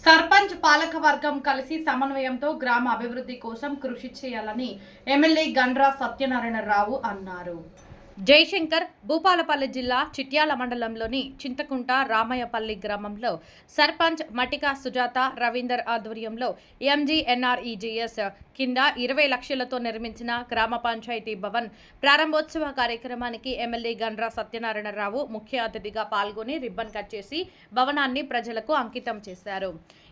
సర్పంచ్ పాలక వర్గం కలిసి సమన్వయంతో గ్రామ అభివృద్ధి కోసం కృషి చేయాలని ఎమ్మెల్యే గండ్ర సత్యనారాయణ రావు అన్నారు. జయశంకర్ భూపాలపల్లి జిల్లా చిట్యాల మండలంలోని చింతకుంట రామయ్యపల్లి గ్రామంలో సర్పంచ్ మటిక సుజాత రవీందర్ ఆధ్వర్యంలో ఎంజీఎన్ఆర్ఈజీఎస్ కింద 20 లక్షలతో నిర్మించిన గ్రామ పంచాయతీ భవన్ ప్రారంభోత్సవ కార్యక్రమానికి ఎమ్మెల్యే గండ్ర సత్యనారాయణ రావు ముఖ్య అతిథిగా పాల్గొని రిబ్బన్ కట్ చేసి భవనాన్ని ప్రజలకు అంకితం చేశారు.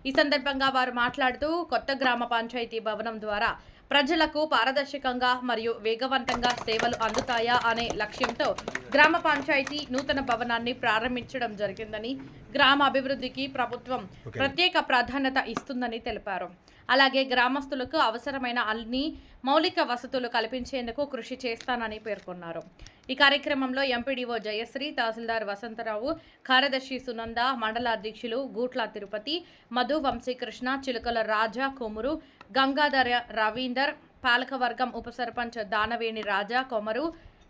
ఈ సందర్భంగా వారు మాట్లాడుతూ కొత్త గ్రామ పంచాయతీ భవనం ద్వారా ప్రజలకు పారదర్శకంగా మరియు వేగవంతంగా సేవలు అందుతాయా అనే లక్ష్యంతో గ్రామ పంచాయతీ నూతన భవనాన్ని ప్రారంభించడం జరిగిందని, గ్రామ అభివృద్ధికి ప్రభుత్వం ప్రత్యేక ప్రాధాన్యత ఇస్తుందని తెలిపారు. అలాగే గ్రామస్తులకు అవసరమైన అన్ని మౌలిక వసతులు కల్పించేందుకు కృషి చేస్తానని పేర్కొన్నారు. ఈ కార్యక్రమంలో ఎంపీడీఓ జయశ్రీ, తహసీల్దార్ వసంతరావు, కార్యదర్శి సునంద, మండల అధ్యక్షులు గూట్ల తిరుపతి, మధు, వంశీకృష్ణ, చిలుకల రాజా, కొమురు, గంగాధర రవీందర్, పాలకవర్గం ఉప సర్పంచ్ దానవేణి రాజా, కొమరు,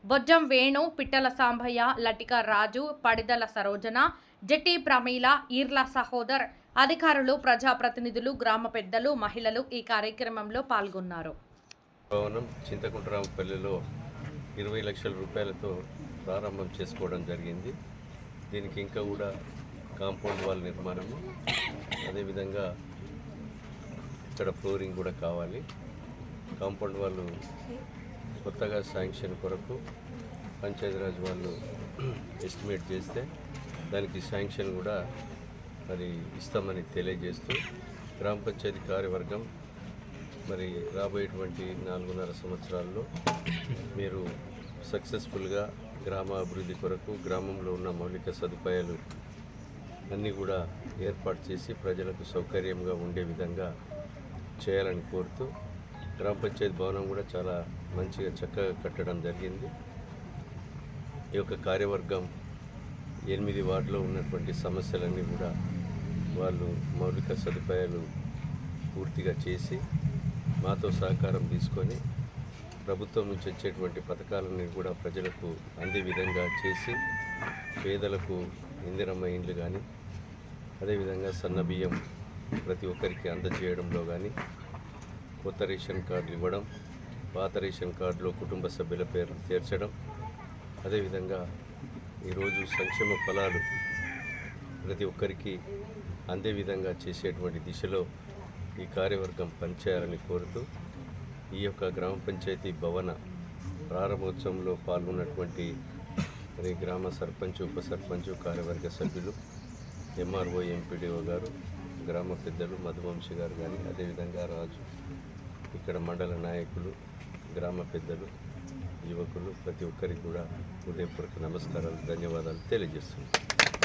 బొజ్జం వేణు, పిట్టల సాంబయ్య, లటిక రాజు, పడిదల సరోజన, జట్టి ప్రమీల, ఈర్ల సహోదర్, అధికారులు, ప్రజాప్రతినిధులు, గ్రామ పెద్దలు, మహిళలు ఈ కార్యక్రమంలో పాల్గొన్నారు. భవనం చింతకుంట రామపల్లిలో 20 లక్షల రూపాయలతో ప్రారంభం చేసుకోవడం జరిగింది. దీనికి ఇంకా కూడా కాంపౌండ్ వాల్ నిర్మాణము, అదేవిధంగా ఇక్కడ ఫ్లోరింగ్ కూడా కావాలి. కాంపౌండ్ వాళ్ళు కొత్తగా శాంక్షన్ కొరకు పంచాయతీరాజ్ వాళ్ళు ఎస్టిమేట్ చేస్తే దానికి శాంక్షన్ కూడా మరి ఇస్తామని తెలియజేస్తూ గ్రామ పంచాయతీ కార్యవర్గం మరి రాబోయేటువంటి 4.5 సంవత్సరాల్లో మీరు సక్సెస్ఫుల్గా గ్రామ అభివృద్ధి కొరకు గ్రామంలో ఉన్న మౌలిక సదుపాయాలు అన్నీ కూడా ఏర్పాటు చేసి ప్రజలకు సౌకర్యంగా ఉండే విధంగా చేయాలని కోరుతూ గ్రామ పంచాయతీ భవనం కూడా చాలా మంచిగా చక్కగా కట్టడం జరిగింది. ఈ యొక్క కార్యవర్గం 8 వార్డులో ఉన్నటువంటి సమస్యలన్నీ కూడా వాళ్ళు మౌలిక సదుపాయాలు పూర్తిగా చేసి మాతో సహకారం తీసుకొని ప్రభుత్వం నుంచి వచ్చేటువంటి పథకాలన్నీ కూడా ప్రజలకు అందే విధంగా చేసి పేదలకు ఇందిరమ్మ ఇండ్లు కానీ, అదేవిధంగా సన్న బియ్యం ప్రతి ఒక్కరికి అందజేయడంలో కానీ, కొత్త రేషన్ కార్డులు ఇవ్వడం, పాత రేషన్ కార్డులో కుటుంబ సభ్యుల పేర్లు చేర్చడం, అదేవిధంగా ఈరోజు సంక్షేమ ఫలాలు ప్రతి ఒక్కరికి అందే విధంగా చేసేటువంటి దిశలో ఈ కార్యవర్గం పనిచేయాలని కోరుతూ ఈ యొక్క గ్రామ పంచాయతీ భవన ప్రారంభోత్సవంలో పాల్గొన్నటువంటి మరి గ్రామ సర్పంచ్, ఉప సర్పంచ్, కార్యవర్గ సభ్యులు, ఎంఆర్ఓ, ఎంపీడీఓ గారు, గ్రామ పెద్దలు, మధువంశీ గారు కానీ, అదేవిధంగా రాజు, ఇక్కడ మండల నాయకులు, గ్రామ పెద్దలు, యువకులు ప్రతి ఒక్కరికి కూడా హృదయపూర్వక నమస్కారాలు, ధన్యవాదాలు తెలియజేస్తున్నాను.